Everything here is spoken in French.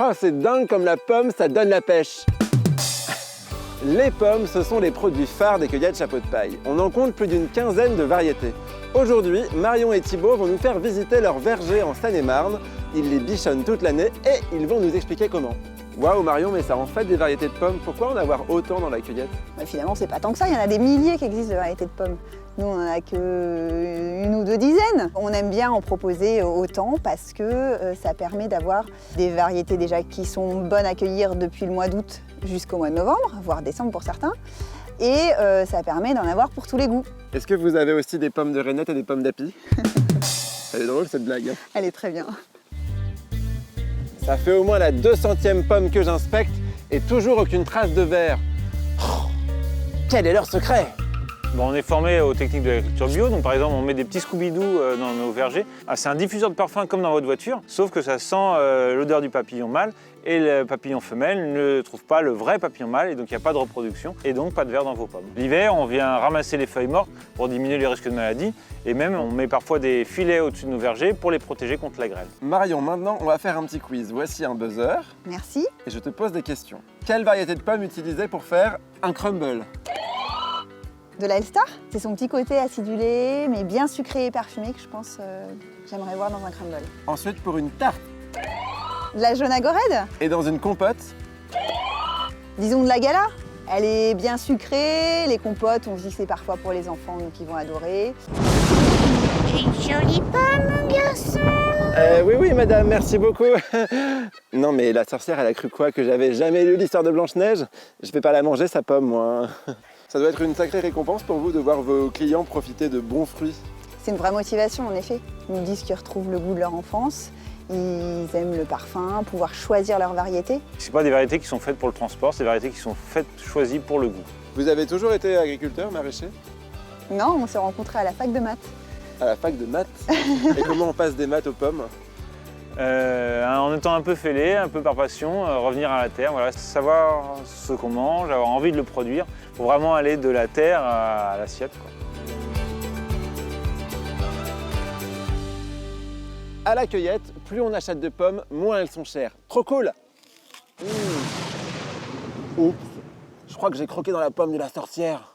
Oh, c'est dingue comme la pomme, ça donne la pêche. Les pommes, ce sont les produits phares des cueillettes Chapeau de Paille. On en compte plus d'une quinzaine de variétés. Aujourd'hui, Marion et Thibaut vont nous faire visiter leur verger en Seine-et-Marne. Ils les bichonnent toute l'année et ils vont nous expliquer comment. Waouh Marion, mais ça en fait des variétés de pommes. Pourquoi en avoir autant dans la cueillette? Finalement, c'est pas tant que ça, il y en a des milliers qui existent de variétés de pommes. Nous, on n'en a qu'une ou deux dizaines. On aime bien en proposer autant parce que ça permet d'avoir des variétés déjà qui sont bonnes à cueillir depuis le mois d'août jusqu'au mois de novembre, voire décembre pour certains. Et ça permet d'en avoir pour tous les goûts. Est-ce que vous avez aussi des pommes de reinette et des pommes d'api? Elle est drôle cette blague. Elle est très bien. Ça fait au moins la 200e pomme que j'inspecte et toujours aucune trace de verre. Oh, quel est leur secret? Bon, on est formé aux techniques de l'agriculture bio, donc par exemple on met des petits Scooby-Doo dans nos vergers. Ah, c'est un diffuseur de parfum comme dans votre voiture, sauf que ça sent l'odeur du papillon mâle et le papillon femelle ne trouve pas le vrai papillon mâle et donc il n'y a pas de reproduction et donc pas de verre dans vos pommes. L'hiver, on vient ramasser les feuilles mortes pour diminuer les risques de maladie et même on met parfois des filets au-dessus de nos vergers pour les protéger contre la grêle. Marion, maintenant on va faire un petit quiz. Voici un buzzer Merci. et je te pose des questions. Quelle variété de pommes utiliser pour faire un crumble? De la Elstar, c'est son petit côté acidulé, mais bien sucré et parfumé que je pense j'aimerais voir dans un crumble. Ensuite pour une tarte. De la jaune agorède, Et dans une compote? disons de la gala. Elle est bien sucrée, les compotes, on se dit que c'est parfois pour les enfants, donc ils vont adorer. Une jolie pomme, mon garçon. Oui, madame, merci beaucoup. Non, mais la sorcière, elle a cru quoi? Que j'avais jamais lu l'histoire de Blanche-Neige? Je vais pas la manger, sa pomme, moi. Ça doit être une sacrée récompense pour vous de voir vos clients profiter de bons fruits. C'est une vraie motivation, en effet. Ils nous disent qu'ils retrouvent le goût de leur enfance, ils aiment le parfum, pouvoir choisir leur variété. Ce pas des variétés qui sont faites pour le transport, c'est des variétés qui sont choisies pour le goût. Vous avez toujours été agriculteur, maraîcher? Non, on s'est rencontrés à la fac de maths. À la fac de maths? Et comment on passe des maths aux pommes? En étant un peu fêlé, un peu par passion, revenir à la terre, voilà, savoir ce qu'on mange, avoir envie de le produire, pour vraiment aller de la terre à l'assiette, quoi. À la cueillette, plus on achète de pommes, moins elles sont chères. Trop cool! Oups, je crois que j'ai croqué dans la pomme de la sorcière.